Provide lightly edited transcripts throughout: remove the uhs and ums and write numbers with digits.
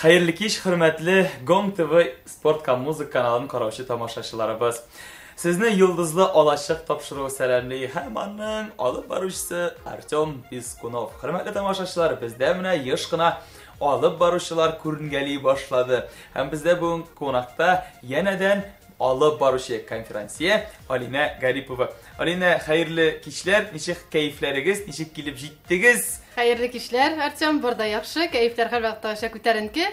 Xayrlı kеш, hürmetli Gong TV Sport Müzik kanalının karşı tamaşaçılarımız. Sizni yıldızlı alaşıq tapşırığı sərərliyi həmanın alıb barışçısı Artyom Piskunov. Hürmetli tamaşaçılar, bizdə mənə yaşqına alıb barışçılar көрінгәli başladı. Həm bizdə bu qonaqda yenədən alıb barışı konferansiya Alina Garipova. Alina, hayırlı kişiler, nişik keyifleriniz, nişik gelip jittiniz? Hayırlı kişiler, Artyom burada yaxşı, keyifler her vaxt aşağı көтәренке.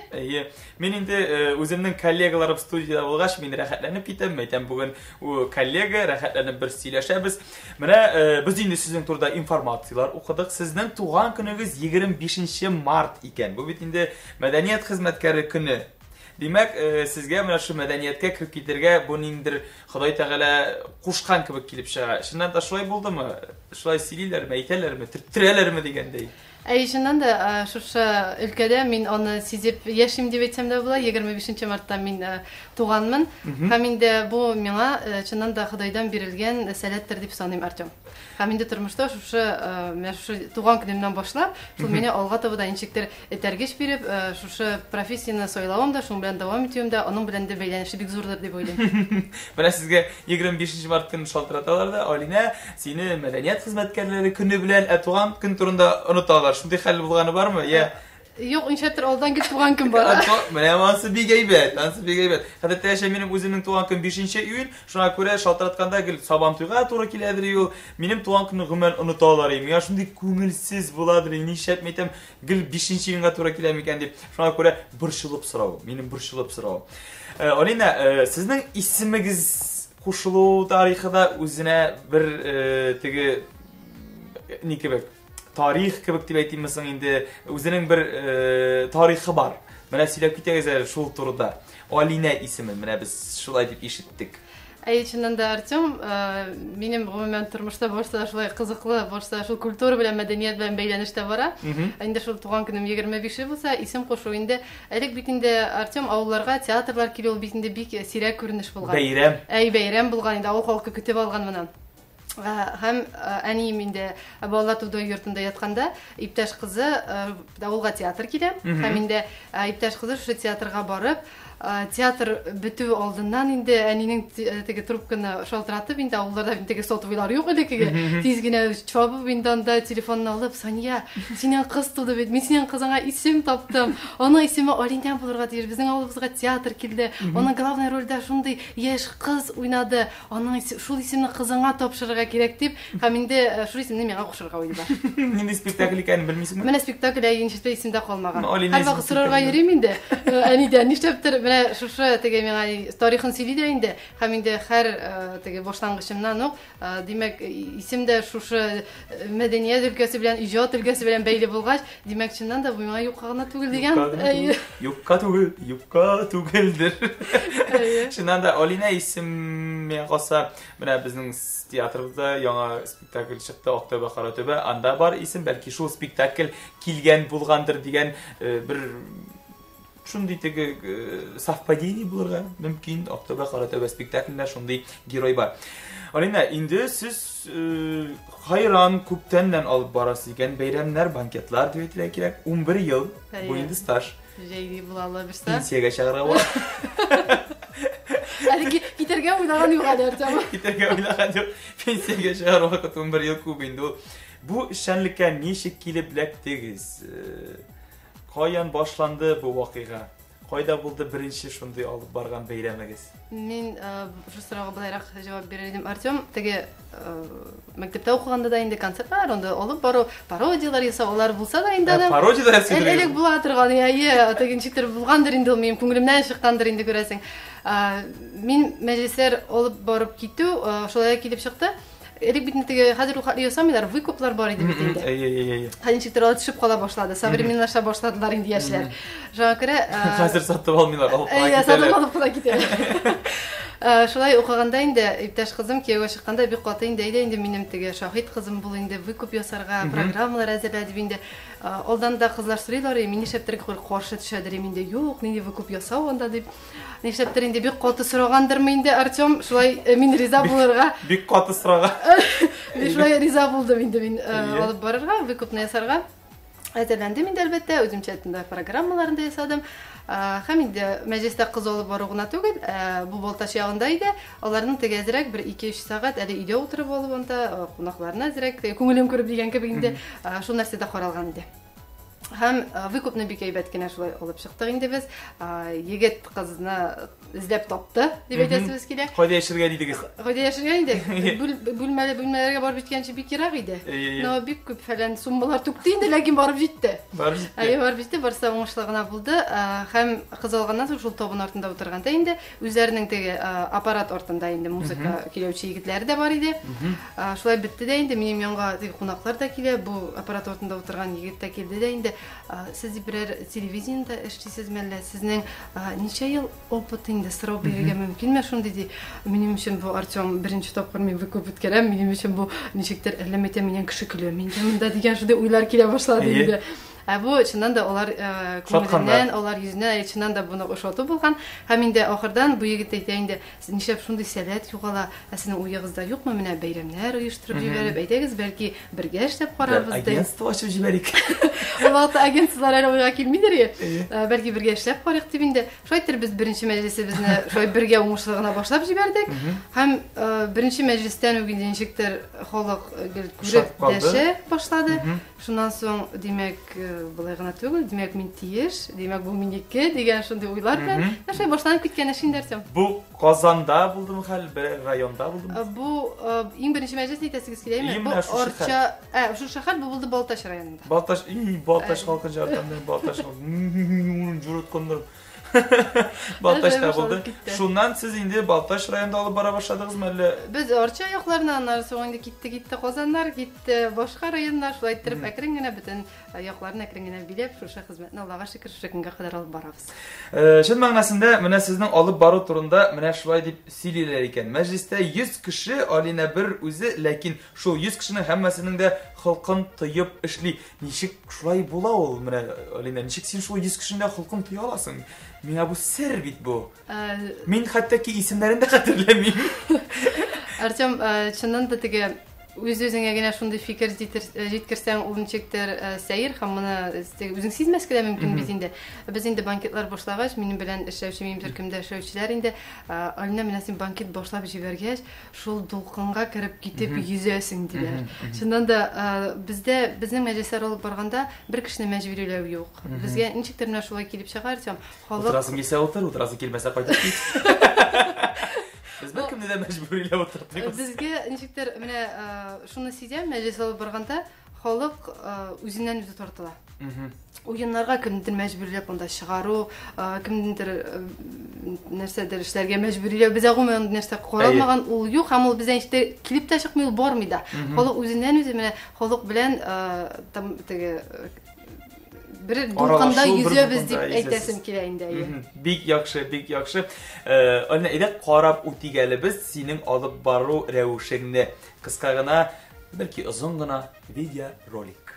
Men indi özümnün kollegalarım studiyada bolğaç, men rəxətlənib ketəm. Məйтəm bugün o kollega rəxətlənib bir söyləşəbiz. Mənə biz indi sizin turda informasiyalar oxuduq. Sizin tuğan gününüz 25 mart ikən. Bu bit indi Mədəniyyət Xidmətkarı günü. Demək, sizə mənə şu mədəniyyətə kirib getirgə buningdir Xuday Təala qoşqan kibib kelib çığa. Şundan da şulay buldumu? Şulay silirlərmi, aytırlarmı, tirtirələrmi degəndəy. Şundan da şuşa ülkədə min onu sizib yaşım деп әйтсәм дә була. 25 мартта мин туганмын. Һәм инде бу миңа чыннан да Худайдан бирелгән сәләттер дип саныйм, Артем. Һәм инде тормышта шушы туган көнемнән башлап, шул мине алга таба да ничектер этәргеч биреп, шушы профессияны сайлавым да, шуның белән дәвам итүем дә, аның белән дә бәйләнеше бик зурдыр дип уйлыйм. Менә сезгә 25 март көнен шалтыраталар да, Алина, сине мәдәният хезмәткәрләре көне белән туган көн турында оныталар. Шундай хәл булганы бармы? Я Юк, иншәттер алдан гел туган көн бар. Менә монсы бик әйбәт, монсы бик әйбәт. Хәтта яшә минем үземнең туган көн 5 июнь, шуңа күрә шалтыратканда гел сабан туйга туры киләдер ул. Минем туган көнне гомән оныталар идем. Я шундый күңелсез буладыр, нишләп мәйтәм, гел 5 июньгә туры килә микән дип. Шуңа күрә борчылып сорау, минем борчылып сорау. Алина, сезнең исемегез кушылу тарихында үзенә бер теге ни кебек tarix kebek diп әйтимсең инде үзенең бер тарихы бар. Менә сөйләп китәгез әле шул турыда. Алина исеме, менә без шулай дип ишеттек. Чыннан да, Артем, минем гомумән тормышта башта шулай кызыклы, башта шул культура белән, мәдәният белән бәйләнештә бара. Инде шул туган көнем 25 булса, исем кушу инде элек бит инде Артем авылларга театрлар килү бит инде бик сирәк күренеш булган. Бәйрәм. Бәйрәм булган инде, авыл халкы көтеп алган менә. Һәм әнием инде балалар туды йортында ятканда иптәш кызы авылга театр килә. Һәм инде иптәш кызы шушы театрга барып, театр битү алдыннан инде әнинең теге трубканы шалтыратып, инде авылларда теге сотовыйлар юк элекеге. Тиз генә чабып инде анда телефонны алып, Сания, синең кыз туды бит, мин синең кызыңа исем таптым. Аның исеме Алина булырга тиеш. Безнең авылыбызга театр килде. Аның главный рольдә шундый яшь кыз уйнады. Аның шул исемне кызыңа тапшырырга кирәк дип, һәм инде шул исемне миңа кушырга уйлый бар. Нинди спектакль икәнен белмисеңме? Менә спектакль янчештә исемдә калмаган. Һәр вакыт сорарга йөрим инде. Әнидән нишләптер менә шушы теге миңа тарихын сөйли дә инде. Һәм инде һәр теге башлангычымнан ук, димәк, исемдә шушы мәдәният өлкәсе белән, иҗат өлкәсе белән бәйле булгач, димәк, чыннан да бу миңа юкка гына түгел дигән. Юкка түгелдер. Чыннан да Алина исеме калса, менә безнең театрда яңа спектакль чыкты, Октябрь Каратөбә. Анда бар исем, бәлки шул спектакль килгән булгандыр дигән бер шундый теге совпадение булырга мөмкин. Октябрь Каратөбә спектаклендә шундый герой бар. Алина, инде сез хайран күптәннән алып барасыз икән, бәйрәмнәр, банкетлар дип әйтергә кирәк. 11 ел бу инде стаж. Җәйди булалар бирсә. Пенсиягә чыгарга була. Әле китәргә уйлаган юк әле, Артем. Китәргә уйлаган юк. Пенсиягә чыгар вакыт 11 ел күп инде. Бу эшчәнлеккә ничек килеп эләктегез? Каян башланды бу вакыйга? Кайда булды беренче шундый алып барган бәйрәмегез? Мин шу сорауга булайрак җавап бирер идем. Артем, теге мәктәптә укыганда да инде концертлар, анда алып бару, пародиялар ясаулар булса да инде. Пародиялар ясыйлар. Элек була торган, теге ничектер булгандыр инде, минем күңелемнән чыккандыр инде, күрәсең. Мин мәҗлесләр алып барып китү, шулай килеп чыкты. Элек бит теге хәзер ул ясамыйлар, выкуплар бар иде бит инде. Ничектер алып төшеп кала башлады. Современнаша башладылар инде яшьләр. Шуңа күрә хәзер сатып алмыйлар, алып китәләр. Сатып алып кала китәләр. Шулай укыганда инде иптәш кызым кияүгә чыкканда бик каты инде минем теге шаһид кызым бул инде выкуп ясарга программалар әзерләде инде. Алдан да кызлар сорыйлар, мин нишләптер каршы төшәдер инде. Юк, нинди выкуп ясау анда дип. Нишләптер инде бик каты сорагандырмы инде Артем, шулай мин риза булырга. Бик каты сорага. Шулай риза булдым инде мин алып барырга, выкупны ясарга. әзерләндем инде әлбәттә, үземчә программаларында ясадым. Һәм инде мәҗлестә кыз алып бару гына түгел, бу Балташ ягында иде. Аларның теге әзрәк 1-2-3 сәгать әле өйдә утырып алып анда кунакларны әзрәк күңелем күреп дигән кебек инде шул нәрсәдә каралган иде. Һәм выкупны бик әйбәт кенә шулай алып чыктык инде без. Егет кызны эзләп тапты дип әйтәсебез килә. Кайда яшәргә дидегез? Кайда яшәргә инде? Бүлмәләргә барып җиткәнче бик ерак иде. Но бик күп фәлән суммалар түкте инде, ләкин барып җитте. Барып җитте. Барып җитте, барса уңышлы гына булды. Һәм кыз алганнан соң шул табын артында утырганда инде үзләренең теге аппарат артында инде музыка киләүче егетләре дә бар иде. Шулай битте дә инде минем янга теге кунаклар да килә, бу аппарат артында утырган егет тә килде дә инде. Сез берәр телевидениедә эшлисезме әллә сезнең ничә ел опытыңда сорау бирергә мөмкинме шундый ди. Минем өчен бу Артем беренче тапкыр мин выкуп үткәрәм, минем өчен бу ничектер әллә мәтә миннән кеше көлә, миндә монда дигән шундый уйлар килә башлады инде. Бу чыннан да алар күңелдән, алар йөзенә чыннан да буны ошату булган. Һәм инде ахырдан бу егет әйтә инде, ничә шундый сәләт югала, сезнең уегызда юкмы менә бәйрәмнәр оештырып җибәреп, әйтәгез, бәлки бергә эшләп карарбыз дип. Агентство ачып җибәрик. Вакыт агентстволар әле уйга килмидер. Бәлки бергә эшләп карыйк дип инде. Шулайтыр без беренче мәҗлесебезне шулай бергә уңышлы гына башлап җибәрдек. Һәм беренче мәҗлестән үк ничектер халык күреп дәшә башлады. Шуннан соң димәк булай гына түгел, димәк мин тиеш, димәк бу минеке дигән шундый уйлар белән шулай башланып киткән эш инде Артем. Бу Казанда булдымы хәл, бер районда булдымы? Бу иң беренче мәҗлес әйтәсегез киләме? Бу Орча, шу шәһәр бу булды Балташ районында. Балташ халкын жардамдан Балташ журуткандар. Балташта булды. Шуннан сез инде Балташ районында алып бара башладыгызмы әллә? Без Орча якларына, аннан соң инде китте Казаннар, китте башка районнар, шулай итеп әкрен генә бөтен якларны әкрен генә билеп, шушы хезмәтне Аллага шөкер шушы көнгә кадәр алып барабыз. Шул мәгънәсендә менә сезнең алып бару турында менә шулай дип сөйлиләр икән. Мәҗлестә 100 кеше, Алина бер үзе, ләкин шул 100 кешенең һәммәсенең дә хылкын тыйып эшли. Ничек шулай була ул? Менә Алина, ничек син шул 100 кешенең хылкын тыя аласың? Миңа бу сер бит бу. Мин хәтта ки исемнәрен дә хәтерләмим. Артем, чыннан да теге үз-үзеңә генә шундый фикер җиткерсәң, ул ничектер сәер һәм моны үзең сизмәскә дә мөмкин бит инде. Без инде банкетлар башлагач, минем белән эшләүче, минем төркемдә эшләүчеләр инде Алина, менә син банкет башлап җибәргәч, шул дулкынга кереп китеп йөзәсең диләр. Чыннан да бездә безнең мәҗлесләр алып барганда бер кешене мәҗбүриләү юк. Безгә ничектер менә шулай килеп чыгар, Артем. Утырасың килсә утыр, утырасың килмәсә кайтып кит. Без беркемне дә мәҗбүриләп утыртмыйбыз. Безгә ничектер менә шуны сизәм, мәҗлес алып барганда халык үзеннән үзе тартыла. Уеннарга кемдер мәҗбүриләп анда чыгару, кемдер нәрсәдер эшләргә мәҗбүриләү, безгә гомумән нәрсә каралмаган ул юк, һәм ул бездән килеп тә чыкмый, ул бармый да. Халык үзеннән үзе менә халык белән теге бер дулкында йөзәбез дип әйтәсем килә инде. Бик яхшы, бик яхшы. Алина, әйдә карап үтигәлебез синең алып бару рәвешеңне. Кыска гына, бәлки озын гына видео ролик.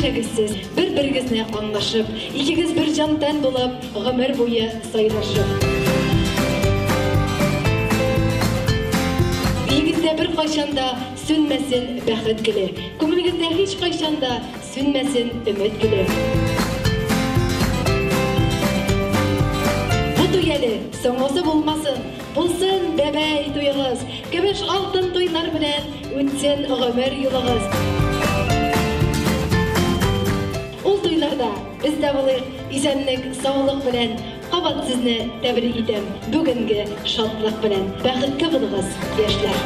Егезсез бер-бергезне аңлашып, икегез бер җандан булып, гомер буе сайрашып. Егездә бер кайчанда сүнмәсен бәхет гөле, күңелегездә һич кайчанда сүнмәсен өмет гөле. Бу туялы соңгысы булмасын, булсын бәбәй туегыз, көмеш алтын туйлар белән үтсен гомер юлыгыз. Ул туйларда без дә булыйк, исәнлек, саулык белән, кабат сезне тәбрик итәм бүгенге шатлык белән. Бәхеткә булыгыз, яшьләр.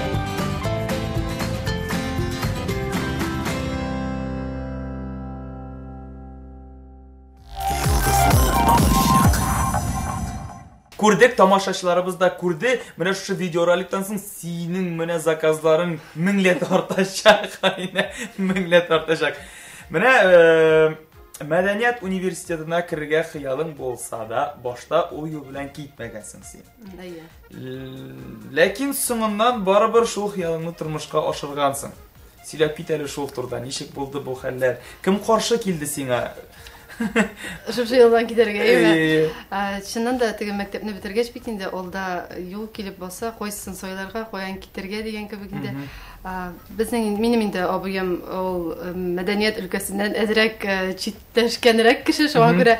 Күрдек, тамашачыларыбыз да күрде. Менә шушы видеороликтан соң синең менә заказларың меңләп артачак, меңләп артачак. Менә Мәдәният университетына керергә хыялың булса да, башта ул юл белән китмәгәнсең син. Ләкин соңыннан барыбер шул хыялыңны тормышка ашыргансың. Сөйләп кит әле шул турыда, ничек булды бу хәлләр? Кем каршы килде сиңа? Ошол жылдан китерге эми. Чыннан да тиги мектепни битиргеч бит инде олда юл килип болсо койсын сойларга коян китерге деген кебегинде биздин менин инде абыйым ол маданият өлкөсүнөн эзирээк читтешкенирээк киши шуга көрө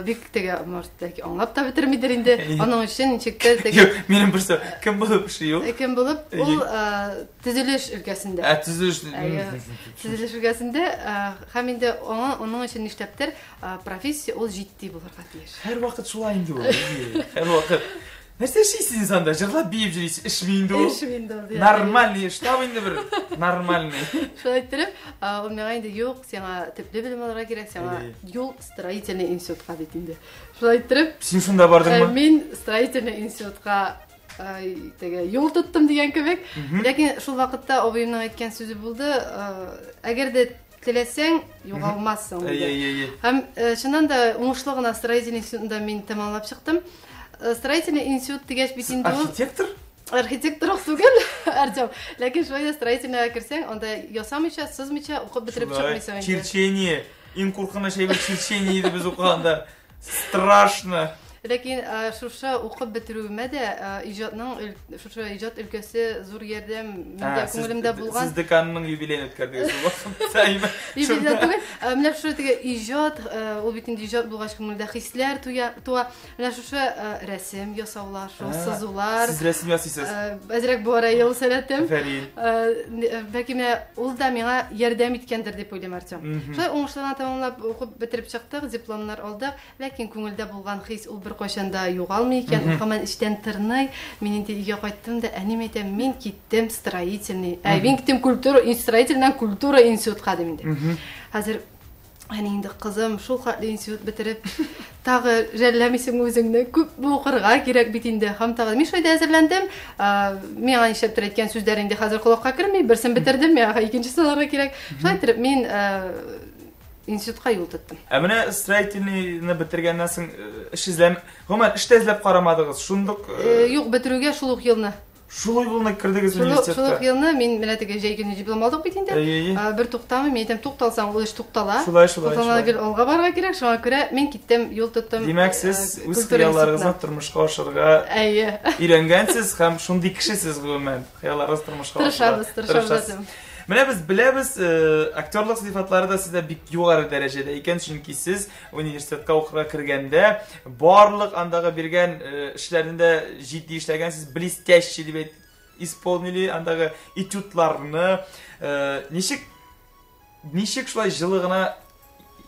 бик теге может белки оңлап да битирмидир инде анын үчүн чекте теге менин бирсе ким болуп ушул ким болуп ул түзүлүш өлкөсүндө түзүлүш өлкөсүндө һәм инде анын үчүн иштептир профессия ол житти буларга тийиш һәр вакыт шулай инде ул һәр вакыт нәрсе эшлейсиз инсанда жырлап бийип жүрөсүз ишмейинде нормальный штаб инде бир нормальный шулай айтып ал мага инде жок сага тепле билим алырга керек сага юл строительный институтка дейт инде шулай айтып сен шунда бардыңбы мен строительный институтка теге жол туттум деген кебек лекин ушул вакытта обуйумдун айткан сөзү болду эгерде тилесең югалмассың һәм чыннан да уңушлуу гана строительный институтунда мен тамамлап чыктым строительный институт дегеш бит инде архитектор түгел Артем лекин шулай строительныйга кирсең анда ясамыйча сызмыйча окуп битирип чыкмыйсың черчение иң куркунуч черчениеди биз окуганда страшно лекин шуша окуп битирүүмө да ижадның шуша ижад өлкөсү зур жардам менде көңүлүмдө болгон сиз деканның юбилейин өткөрдүңүз убакытта мына шуша теге ижад ул бит инде ижад болгоч көңүлдө хислер туа мына шуша рәсем ясаулар сызуулар сиз рәсем ясыйсыз азыраак бора ел сәләтем бәлки менә ул да миңа ярдәм иткәндер дип уйлыйм Артем шулай уңышлы тамамлап окуп битирип чыктык дипломнар алдык лекин көңүлдө болгон хис ул бер кайчанда югалмый икән һаман иштен тырный мен инде өйгө кайттым да әним әйтәм мен киттем строительный мен киттем строительный культура институтка дим инде хәзер әни инде кызым шул хәтле институт битирип тагы жәлләмисең үзеңне күп укырга кирәк бит инде һәм тагы мин шулай әзерләндем миңа нишләптер әйткән сүзләр инде хәзер колакка керми берсен битердем миңа икенчесен алырга кирәк шулай итеп мин институтка юл тоттум. Менә строительныйны битергәннән соң эш эзләм, гомумән эштә эзләп карамадыгыз. Шундук юк, битирүгә шул ук елны. Шул елны кирдегез университетка. Шул ук елны мин менә теге җәй көне диплом алдык бит инде. Бер туктамый, мен әйтәм тукталсаң ул эш туктала. Шулай. Алга барырга кирәк, шуңа күрә мин киттем, юл тоттым. Димәк, сез үз хыялларыгызны тормышка ашырга өйрәнгәнсез һәм шундый кешесез гомумән. Хыялларыгыз тормышка ашырга. Тырышабыз. Менә без беләбез, актерлык сыйфатлары да сездә бик югары дәрәҗәдә икән, чөнки сез университетка укырга кергәндә барлык андагы биргән эшләрендә җитди эшләгәнсез, блестящий дип исполнили андагы этюдларны. Ничек шулай җылы гына,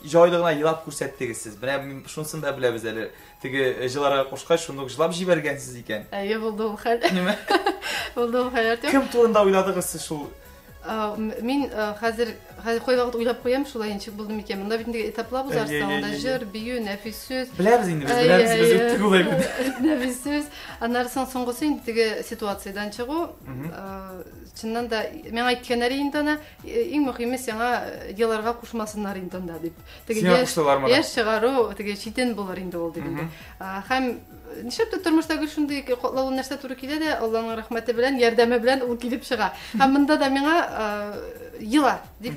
җайлы гына елап күрсәттегез сез? Менә шунысын да беләбез әле. Теге җыларга кушкач, шундук җылап җибәргәнсез икән. Булды ул хәл. Нимә? Булды ул хәл. Кем турында уйладыгыз сез шул? Мин хәзер кай вакыт уйлап куям, шулай ничек булды микән? Монда бит инде этаплар узарсың, анда җыр, бию, нәфис сүз. Беләбез инде, без үттек улай бит. Нәфис сүз. Аннардан соңгысы инде теге ситуациядан чыгу. Чыннан да мен әйткәннәр инде аны, иң мөһиме сиңа яларга кушмасыннар инде анда дип. Теге яшь чыгару, теге читен булыр инде ул дип инде. Һәм нишләп тормыштагы шундый катлаулы нәрсә туры килә дә, Аллаһның рәхмәте белән, ярдәме белән ул килеп чыга. Һәм монда да миңа йыла дип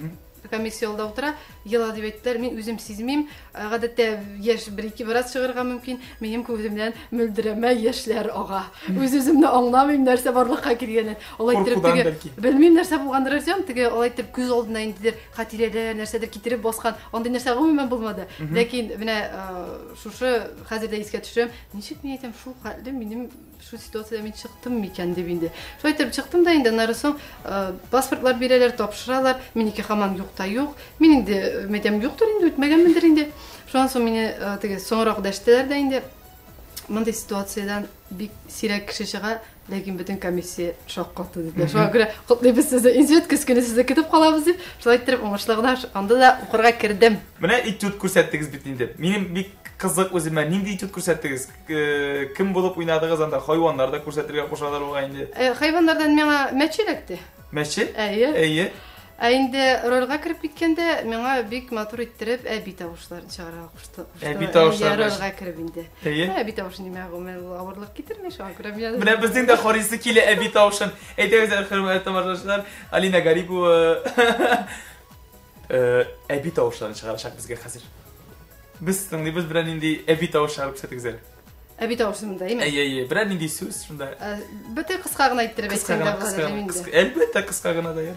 комиссиялда утыра, йыла дип әйттеләр, мин үзем сизмим, гадәттә яшь бер-ике раз чыгарга мөмкин, минем күземнән мөлдерәмә яшьләр ага. Үз-үземне аңламыйм нәрсә барлыкка килгәнен. Алай итеп теге белмим нәрсә булгандыр дисәм, теге алай итеп күз алдына индидер, хатирәләр нәрсәдер китереп баскан, андай нәрсә гомумән булмады. Ләкин менә шушы хәзердә искә төшерәм, ничек мин әйтәм, шул хәлдә минем шу ситуациядә мин чыктым микән дип инде. Шулай итеп чыктым да инде, нарысын паспортлар бирәләр, тапшыралар, минеке һаман юкта юк. Мин инде мәдәм юктыр инде, үтмәгәнмендер инде. Шуннан соң мине теге соңрак дәштеләр дә инде. Мондай ситуациядан бик сирәк кеше чыга, ләкин бөтен комиссия шок калды дип. Шуңа күрә котлыйбыз сезне, институт көскене сезне көтеп калабыз дип. Шулай итеп уңышлы гына анда да укырга кирдем. Менә этюд күрсәттегез бит инде. Минем бик кызык үземә, нинди этюд күрсәттегез? Кем булып уйнадыгыз анда? Хайваннарда күрсәтергә кушалар буга инде. Хайваннардан миңа мәче эләкте. Мәче? Әйе. Инде рольга кирип киткәндә миңа бик матур иттереп әби тавышларын чыгарга кушты. Әби тавышларын рольга кирип инде. Әби тавышы нимә гомел авырлык китерми шуңа күрә мин. Менә безнең дә харысы килә әби тавышын. Әйтәгез, хөрмәтле тамашачылар, Алина Гарипова әби тавышларын чыгарачак безгә хәзер. Biz tınlıyız bilen indi ebi tavuş şarkı setizler. Ebi tavşımda değil mi? Bilen indi söz şunda. Bütün kıska gına ittirip etsen de Elbette kıska gına da yer.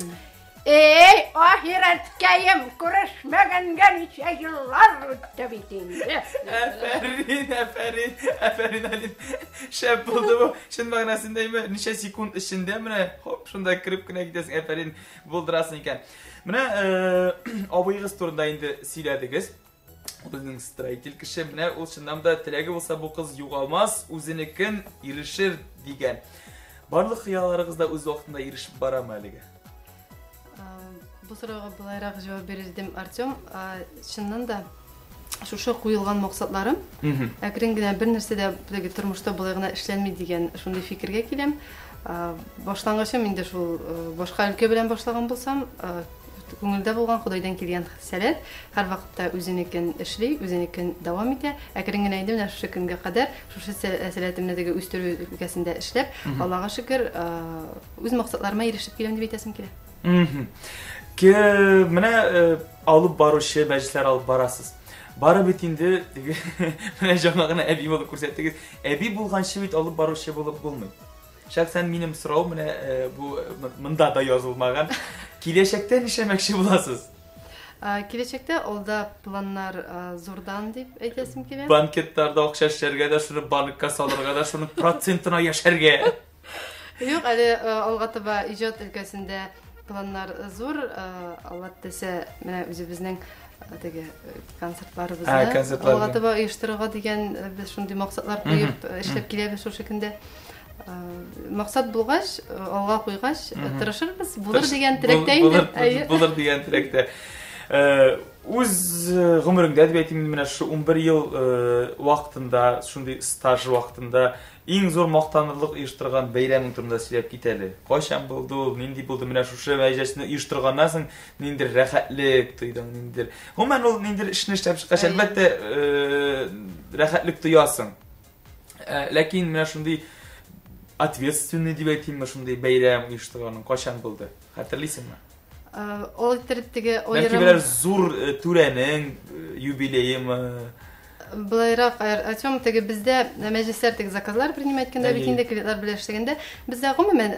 Ahiretkeyim görüşmegen nice yıllar ötte bitindi. Aferin Halil. Şef buldu bu. Şimdi magnasındayım. Nice sekund içinde mi? Hop şunda kırıp kına gidesin. Aferin buldurasın iken. Mine abıyığız turunda indi siylediğiz. Bizning straytil kishi mine u shundamda tilagi bo'lsa bu qiz yo'qolmas, o'zinikin erishir degan. Barliq xiyollaringizda o'z vaqtida erishib borami haliga? Bu soruga bulayroq javob berdim Artyom. Shundan da şu qo'yilgan maqsadlarim akringina bir narsada bularga turmushda bularga ishlanmaydi degan shunday fikrga keldim. Boshlang'ishim endi shu boshqa өлкә bilan boshlagan bo'lsam, ko'ngilda bo'lgan Xudoydan kelgan salat har vaqtda o'zinikin ishli, o'zinikin davom etadi. Akringina endi mana shu kunga qadar shu salatimdagi o'stiruv ülkəsində ishlab, Allohga shukr, o'z maqsadlarimga erishib keldim deb aytasim keladi. Ki mine alıp barışı, meclisler alıp barasız. Barı bitindi, mine jamağına ebi bulup kursettiğiz. Ebi bulgan şivit alıp barışı bulup bulmayın. Şahsen benim sıram mine bu mında da yazılmagan. Kileşekten işemekşi bulasız. Kileşekte olda planlar zordan deb aytasim keladi. Banketlarda okşaş şergede, şunu bankka salırgada, şunu procentine yaşarge. Yo'q, hali olg'a tabi ijod ülkəsində planlar zor. Allah dese mana o'zimizning tege konsertlarimizni olg'a tabi uyushtirishga degan biz shunday maqsadlar qo'yib ishlab kelyapmiz shu shaklda. Maqsad bo'lg'ach, olg'a qo'yg'ach, tirishirmiz. Bo'lur degan tilakdayman. Bo'lur degan tilakda. O'z umringda deb aytayman, mana shu 11 yil vaqtida, shunday staj vaqtida eng zo'r maqtanırlıq uyushtirgan bayraming turida söylep keteli. Qachon bo'ldi, nindi bo'ldi, mana shu majlisni uyushtirgandan so'ng nindir rahatlik tuyding, nindir. Umuman ol nindir ishni ishlab chiqish albatta rahatlik tuyasan. Lakin mana shunday ответственный deb aytaymi, shunday bayram uyushtirganing qachon bo'ldi? Xatirlaysizmi? O terdagi o'yirim. Balki bir zo'r turening yubileyimi Bulayroq aytсам, tege bizda majlislardagi zakazlar принимать etkanda, bekinde klientlar bilan ishlaganda, bizda umuman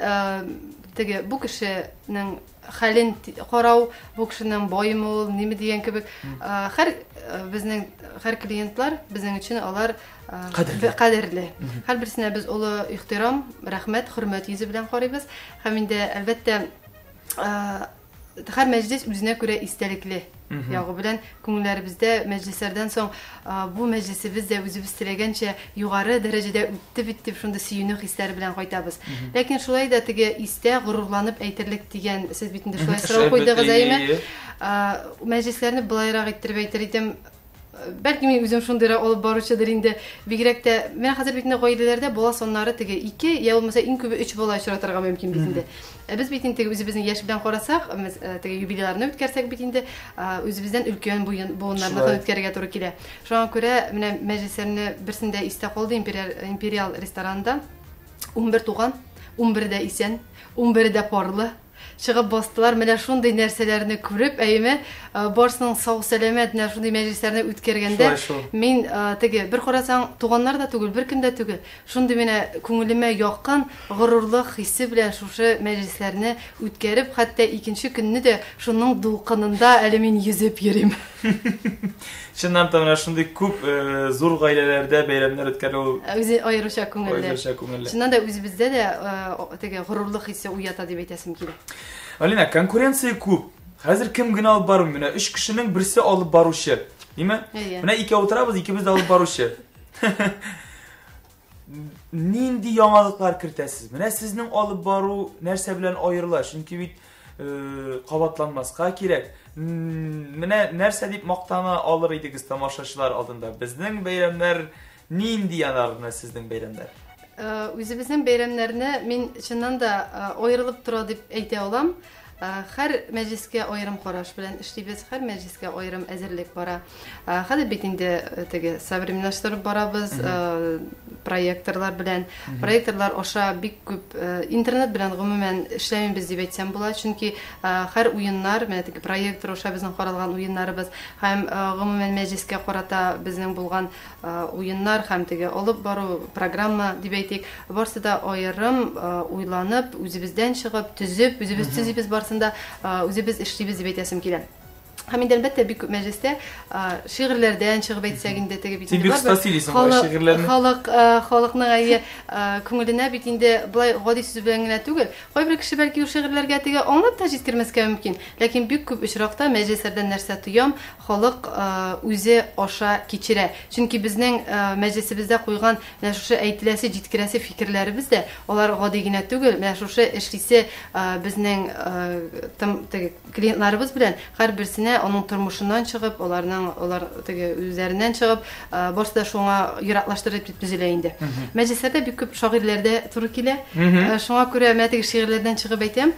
tege bu kishining halin qarov, bu kishining boyimi, nima degan kabi har bizning har klientlar bizning uchun ular qadrli. Har birisine biz uni ehtirom, rahmat, hurmat yuzi bilan qaraymiz. Ham endi albatta har majlis o'zine ko'ra istalikli. Yağı bilen ko'ngillaribizda majlislardan so'ng bu majlisi bizda o'zimiz tilagancha yuqori darajada o'tdi bitdi shunda suyunuq hislar bilan qaytamiz. Lekin shulay da tege ista g'ururlanib aytirlik degan siz bitinde shulay so'rab qo'ydingiz aymi? Majlislarni bulayroq aytirib aytirdim. Belki men o'zim shunday olib boruvchidir endi. Bigrakda men hozir bitinde qo'ydilarda bola sonlari tege 2 ya bo'lmasa eng ko'pi 3 bola uchratirga mumkin bitinde. Biz bitinde o'zimizning yosh bilan qarasak, tege yubileylarni o'tkazsak bitinde o'zimizdan ulkan bo'yinlarni o'tkazishga to'g'ri keladi. Shunga ko'ra men majlislarni birsinde ista qoldi Imperial restoranda 11 tug'an, 11 da isen, 11 da porli chiqib bosdilar. Mana shunday narsalarni ko'rib, aymi borsning sog' salomat mana shunday majlislarni o'tkazganda men tege bir qarasang tug'anlar da tugul, bir kunda tugul. Shunday meni ko'nglimga yoqqan g'ururlik hissi bilan shu majlislarni o'tkazib, hatto ikkinchi kunni de shuning duqinida hali men yuzib yurim. Shundan mana shunday ko'p zo'r oilalarda bayramlar o'tkazib, o'zi ayrisha ko'ngillar. Shundan da o'zimizda da tege g'ururlik hissi uyatadi deb aytasim keladi. Alina, konkurensiya ko'p. Hozir kim gina olib borib, mana 3 kishining birisi olib boruvchi, deymi? Mana ikki o'tiramiz, ikkimiz olib boruvchi. Nindi yangiliklar kiritasiz? Mana sizning olib boruv narsa bilan ayrilar, chunki bit qavatlanmasqa kerak. Mana narsa deb maqtana olur edingiz tomoshachilar oldinda. Bizning bayramlar nindi yanarına sizning bayramlar? O'zimizning bayramlarni men chindan da ayrilib turadi deb ayta olam. Һәр мәҗлескә аерым караш белән эшлибез, һәр мәҗлескә аерым әзерлек бара. Хәзер бит инде теге современнаштырып барабыз, проекторлар белән. Проекторлар аша бик күп интернет белән гомумән эшләмибез дип әйтсәм була, чөнки һәр уеннар, менә теге проектор аша безнең каралган уеннарыбыз һәм гомумән мәҗлескә карата безнең булган уеннар һәм теге алып бару программа дип әйтик, барсы да аерым уйланып, үзебездән чыгып, төзеп, үзебез төзибез барсында үзебез эшлибез дип әйтәсем килә. Һәм инде әлбәттә бик күп мәҗлестә шигырьләрдән чыгып әйтсәк инде теге бит инде халыкның әйе күңеленә бит инде булай гади сүз белән генә түгел. Кайбер кеше бәлки ул шигырьләргә теге аңлап та җиткермәскә мөмкин, ләкин бик күп очракта мәҗлесләрдән нәрсә тоям, халык үзе аша кичерә. Чөнки безнең мәҗлесебездә куйган менә шушы әйтеләсе, җиткерәсе фикерләребез дә алар гади генә түгел. Менә шушы эшлисе безнең теге клиентларыбыз белән һәрберсенә onun тормышыннан чыгып, олар теге үзләреннән чыгып, барсы да шуңа яраклаштырып төзелә инде. Мәҗлесләрдә бик күп шагыйрьләрдә туры килә. Шуңа күрә мен теге шигырьләрдән чыгып әйтәм.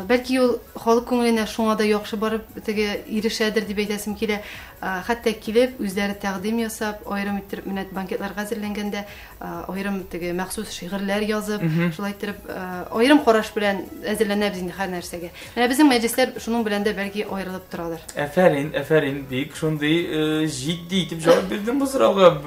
Бәлки ул халык күңеленә шуңа да яхшы барып теге ирешәдер дип әйтәсем килә. Хәтта килеп үзләре тәкъдим ясап, аерым итеп менә банкетларга әзерләнгәндә, аерым теге махсус шигырьләр язып, шулай итеп аерым караш белән әзерләнәбез инде һәр нәрсәгә. Менә безнең мәҗлесләр шуның белән дә бәлки аерылып торалар. Әфәрин, бик шундый җитди итеп җавап бирдең бу сорауга.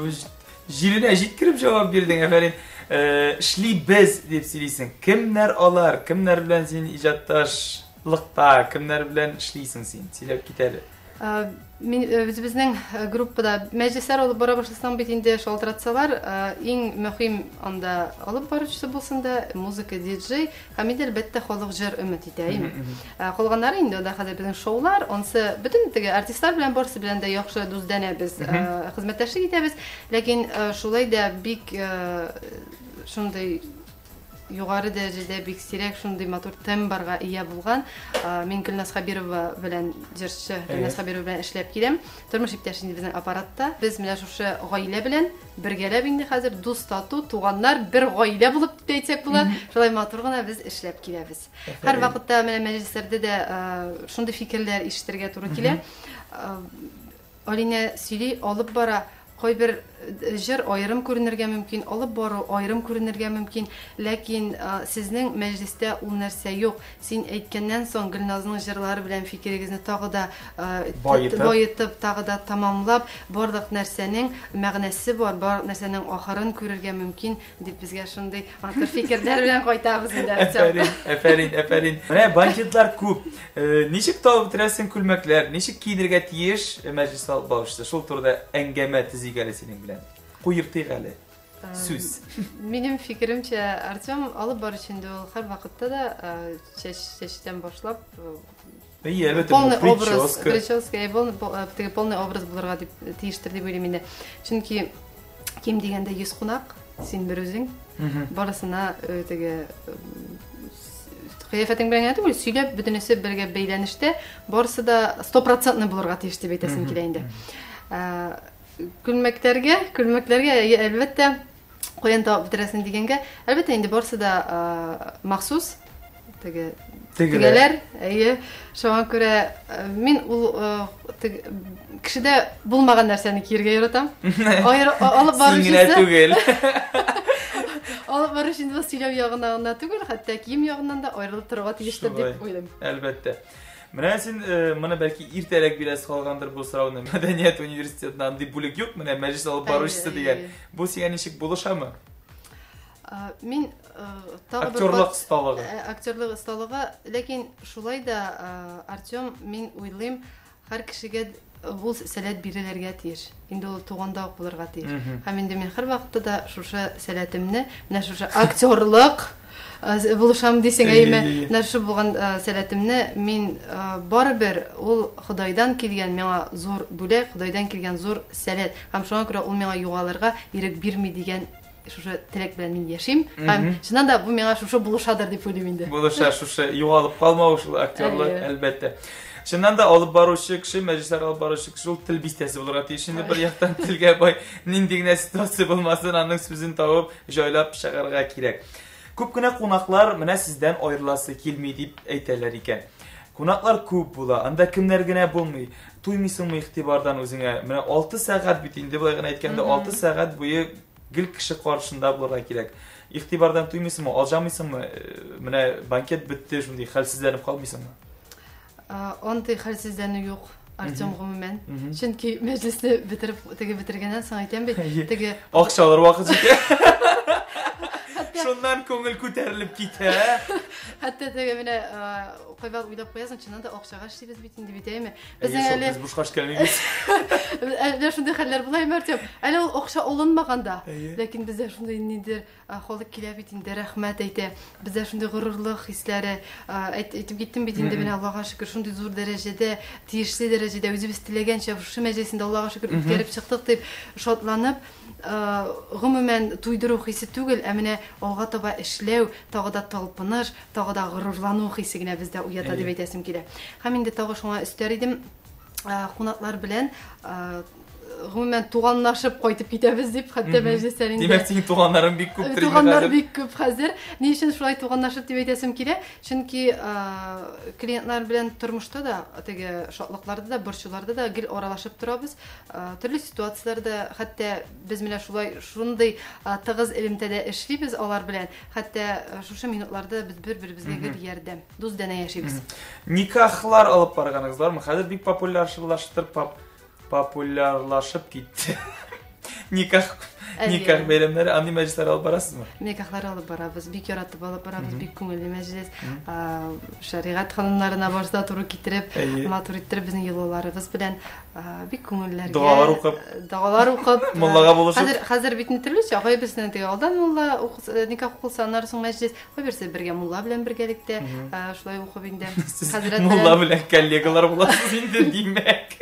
Җиренә җиткереп җавап бирдең, әфәрин. Эшлибез дип сөйлисең. Кемнәр алар? Кемнәр белән син иҗатташлыкта, кемнәр белән эшлисең син? Сөйләп кит әле. Безнең группада мәҗлесләр алып бара башласаң бит инде шалтыратсалар, иң мөһим анда алып баручысы булсын да музыка, диджей, һәм инде әлбәттә халык җыр өмет итә. Калганнары инде да хәзер безнең шоулар, онсы бөтен теге артистлар белән барсы белән дә яхшы дуздәнәбез, хезмәттәшлек итәбез, ләкин шулай да бик шундый югары дәрәҗәдә бик сирәк шундый матур тембрга ия булган. Мин Гөлназ Хәбирова белән җырчы Гөлназ Хәбирова белән эшләп киләм. Тормыш иптәш инде безнең аппаратта. Без менә шушы гаилә белән бергәләп инде хәзер дус тату, туганнар, бер гаилә булып әйтсәк була. Шулай матур гына без эшләп киләбез. Һәр вакытта менә мәҗлесләрдә дә шундый фикерләр ишетергә туры килә. Алина сөйли, алып бара. Кайбер җыр аерым күренергә мөмкин, алып бару аерым күренергә мөмкин, ләкин сезнең мәҗлестә ул нәрсә юк. Син әйткәннән соң Гөлназның җырлары белән фикерегезне тагы да баетып, тагы да тамамлап, барлык нәрсәнең мәгънәсе бар, барлык нәрсәнең ахырын күрергә мөмкин дип безгә шундый матур фикерләр белән кайтабыз инде. Әфәрин. Менә банкетлар күп. Ничек табып торасың күлмәкләр? Ничек киенергә тиеш мәҗлес алып баручысы? Шул турыда әңгәмә төзигәле синең белән. Куеп тыйгәле. Сүз. Минем фикеремчә, Артем алып баручы инде ул һәр вакытта да чәчтән башлап полный образ, полный образ булырга дип тиештер дип уйлыйм инде. Чөнки ким дигәндә 100 кунак, син бер үзең, барысына теге кыяфәтең белән генә түгел, сөйләп бөтенесе бергә бәйләнештә барысы да 100% булырга тиеш дип әйтәсем килә инде. Күлмәкләргә әлбәттә каян табып бетерәсең дигәнгә, әлбәттә инде барысы да махсус тегеләр, шуңа күрә мин ул кешедә булмаган нәрсәне киергә яратам. Алып баручысы алып баручы инде сөйләү ягыннан түгел, хәтта кием ягыннан да аерылып торырга тиештер дип уйлыйм. Әлбәттә. Менә син моны бәлки иртәрәк бирәс калгандыр бу сорауны. Мәдәният университетында андый бүлек юк, менә мәҗлес алып баручысы дигән. Бу сиңа ничек булышамы? Мин актерлык осталыгы. Актерлык осталыгы, ләкин шулай да Артем, мин уйлыйм, һәр кешегә бу сәләт бирелергә тиеш. Инде ул туганда ук булырга тиеш. Һәм инде мин һәр вакытта да шушы сәләтемне, менә шушы актерлык булышам дисең әйме, нәрсә булган сәләтемне мин барыбер ул Худайдан килгән миңа зур бүләк, Худайдан килгән зур сәләт. Һәм шуңа күрә ул миңа югалырга ирек бирми дигән шушы теләк белән мин яшим. Һәм чыннан да бу миңа шушы булышадыр дип уйлыйм инде. Булыша шушы югалып калмау шул актерлык әлбәттә. Чыннан да алып баручы кеше, мәҗлесләр алып баручы кеше ул тел бистәсе булырга тиеш. Инде бер яктан телгә бай нинди генә ситуация булмасын, аның сүзен табып, җайлап чыгарга кирәк. Күп кенә кунаклар менә сездән аерыласы килми дип әйтәләр икән. Кунаклар күп була, анда кемнәр генә булмый. Туймыйсыңмы игътибардан үзеңә? Менә 6 сәгать бит инде булай гына әйткәндә 6 сәгать буе гел кеше каршында булырга кирәк. Игътибардан туймыйсыңмы, алҗамыйсыңмы? Менә банкет бетте, шундый хәлсезләнеп калмыйсыңмы? Андый хәлсезләнү юк. Артем гомумән. Чөнки мәҗлесне бетергәннән соң әйтәм бит, теге акчалар вакыт җитә. Шуннан күңел күтәрелеп китә. Хәтта теге менә кайбер уйлап куясың, чыннан да акчага эшлибез бит инде бит әйме. Без бушка эшкәлмибез. Әле шундый хәлләр була Артем. Әле ул акча алынмаганда, ләкин бездә шундый нидер халык килә бит инде, рәхмәт әйтә. Бездә шундый горурлык хисләре әйтеп киттем бит инде менә Аллага шөкер, шундый зур дәрәҗәдә, тиешле дәрәҗәдә үзебез теләгәнчә шу мәҗлесендә Аллага шөкер үткәреп чыктык дип шатланып, гомумән туйдыру хисе түгел, ә менә алга таба эшләү, тагы да талпыныш, тагы да горурлану хисе генә бездә уята дип әйтәсем килә. Һәм инде тагы шуңа өстәр идем, кунаклар белән гомумән туганлашып кайтып китәбез дип, хәтта мәҗлесләрендә. Димәк, синең туганнарың бик күп тирә. Туганнар бик күп хәзер. Ни өчен шулай туганлашып дип әйтәсем килә? Чөнки клиентлар белән тормышта да, теге шатлыкларда да, борчуларда да гел аралашып торабыз. Төрле ситуацияләрдә, хәтта без менә шулай шундый тыгыз элемтәдә эшлибез алар белән. Хәтта шушы минутларда без бер-беребезгә гел ярдәм, дус дәнә яшибез. Никахлар алып барганыгыз бармы? Хәзер бик популярлашып китте. Никах бәйрәмнәре, андый мәҗлесләр алып барасызмы? Никахлар алып барабыз, бик яратып алып барабыз, бик күңелле мәҗлес. Шәригать ханымнарына барса туры китереп, матур иттереп безнең йолаларыбыз белән бик күңелләргә дуалар укып, муллага булышып. Хәзер бит төрлечә, агай безнең теге алдан мулла никах укылса, аннан соң мәҗлес, кайберсе бергә мулла белән бергәлектә, шулай укып инде. Хәзрәт мулла белән коллегалар буласыз инде димәк.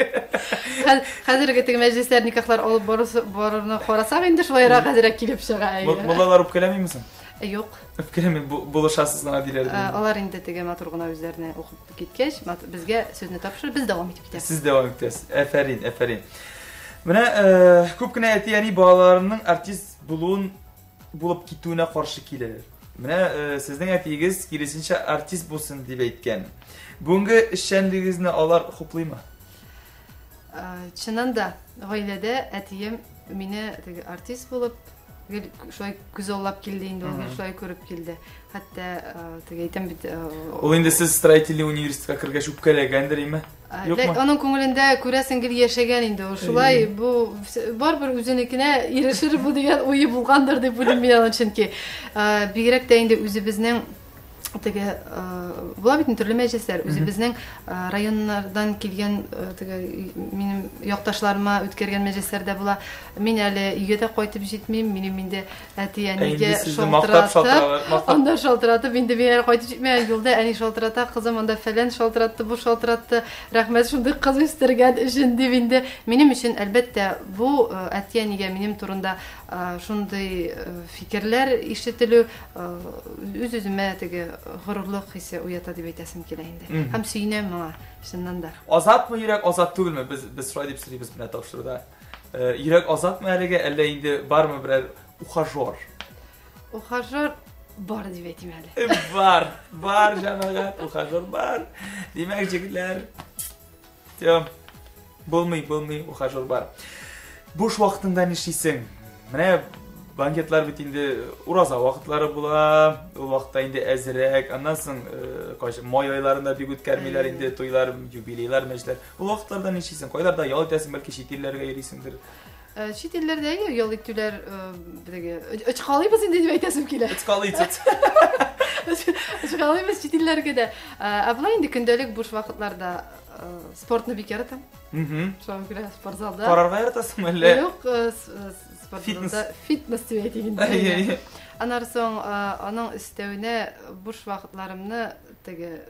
Хәзерге теге мәҗлесләр никахлар алып барырны карасак инде шулайрак хәзерәк килеп чыга. Муллалар үпкәләмимсең? Юк. Үпкәләми, булышасыз гына диләр. Алар инде теге матур гына үзләренә укып киткәч, безгә сүзне тапшыр, без дәвам итеп китәбез. Сез дәвам итәсез. Афәрин. Менә күп кенә әти-әни балаларының артист булып китүенә каршы киләләр. Менә сезнең әтиегез киресенчә артист булсын дип әйткән. Бүгенге эшчәнлегегезне алар хуплыймы? Чыннан да, гаиләдә әтием мине теге артист булып, шулай күзаллап килде инде, шулай күреп килде. Хәтта теге әйтәм бит. Ул инде сез строительный университетка кергәч үпкәләгәндер име? Юкмы? Аның күңелендә күрәсең гел яшәгән инде. Шулай бу барбер үзенекенә ирешер бу дигән уе булгандыр дип уйлыйм мин, чөнки бигрәк тә инде үзебезнең теге була бит төрле мәҗлесләр, үзебезнең районнардан килгән теге минем якташларыма үткәргән мәҗлесләрдә була. Мин әле өйгә дә кайтып җитмим, минем инде әти-әнигә шалтыратып, анда шалтыратып, инде мин әле кайтып җитмәгән юлда әни шалтырата, кызым анда фәлән шалтыратты, бу шалтыратты, рәхмәт шундый кыз үстергән өчен дип инде. Минем өчен әлбәттә бу әти-әнигә минем турында шундый фикерләр ишетелү үз-үземә теге горурлык хисе уята дип әйтәсем килә инде. Һәм сөйнәм моңа, чыннан да. Азатмы йөрәк, азат түгелме? Без шулай дип сөйлибез менә тапшыруда. Йөрәк азатмы әлегә, әллә инде бармы берәр ухажер? Ухажер бар дип әйтим әле. Бар җәмәгать, ухажер бар. Димәк, җегетләр, булмый, ухажер бар. Буш вакытында нишлисең? Менә банкетлар бит инде ураза вакытлары була, ул вакытта инде әзрәк, аннан соң май айларында бик үткәрмиләр инде туйлар, юбилейлар, мәҗлесләр. Ул вакытларда нишлисең? Кайларда ял итәсең, бәлки чит илләргә йөрисеңдер. Чит илләрдә ял итүләр беге очкалыйбыз инде дип әйтәсем килә. Очкалыйбыз чит илләргә дә. Абла инде көндәлек буш вакытларда спортны бик яратам. Шуңа күрә спортзалда. Карарга яратасың әллә? Юк, фитнес дип әйтегез. Аннан соң аның өстәвенә буш вакытларымны теге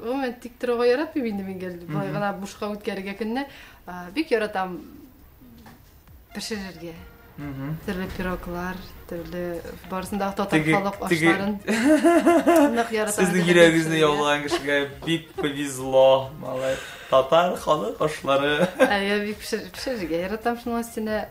гомумән тик торырга яратмыйм инде мин гел. Болай гына бушка үткәрергә көнне бик яратам пешерергә. Төрле пироглар, төрле барысында татар халык ашларын. Сезнең йөрәгегезне яулаган кешегә бик повезло, малай. Татар халык ашлары. Я бик пешерергә яратам шуның өстенә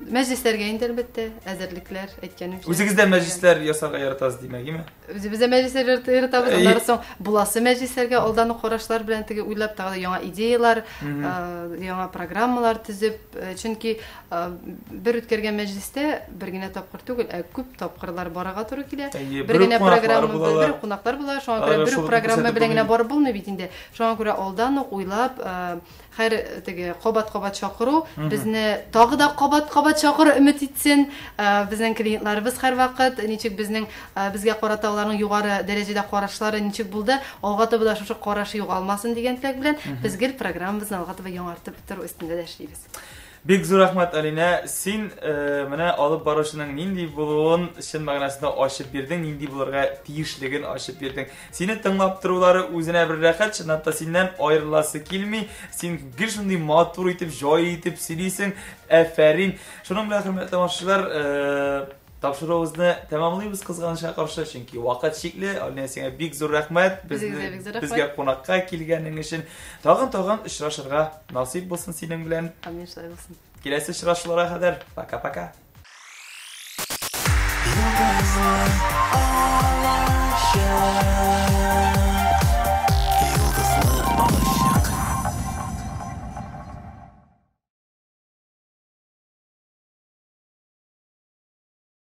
Мәҗлисләргә инде әлбәттә әзерлекләр әйткәнемчә. Үзегездә мәҗлесләр ясарга яратасыз димәкме? Үзебездә мәҗлисләр яратабыз, аннан соң буласы мәҗлисләргә алдан ук карашлар белән теге уйлап тагы яңа идеялар, яңа программалар төзеп, чөнки бер үткәргән мәҗлистә бер генә тапкыр түгел, күп тапкырлар барага туры килә. Бер генә программа, бер кунаклар була, шуңа күрә бер программа белән генә барып булмый бит инде. Шуңа күрә алдан ук уйлап, һәр теге кабат-кабат чакыру, безне тагы да кабат-кабат чакыру өмет итсен, безнең клиентларыбыз һәрвакыт ничек безгә карата аларның югары дәрәҗәдә карашлары ничек булды, алга таба да шушы карашы югалмасын дигән теләк белән без гел программабызны алга таба яңартып тору өстендә дә эшлибез. Бик зур рәхмәт, Алина. Син менә алып барышының нинди булуын чын мәгънәсендә ачып бирдең, нинди булырга тиешлеген ачып бирдең. Сине тыңлап торулары үзенә бер рәхәт, чыннан да синнән аерыласы килми. Син гел шундый матур итеп, җай итеп сөйлисең. Афәрин. Шуның белән хөрмәтле тамашачылар, тапшыруыбызны тәмамлыйбыз кызганычка каршы, чөнки вакыт шикле. Алина, сиңа бик зур рәхмәт. Безгә кунакка килгәнең өчен. Тагын очрашырга насыйп булсын синең белән. Амин, шулай булсын. Киләсе очрашуларга кадәр пока-пока.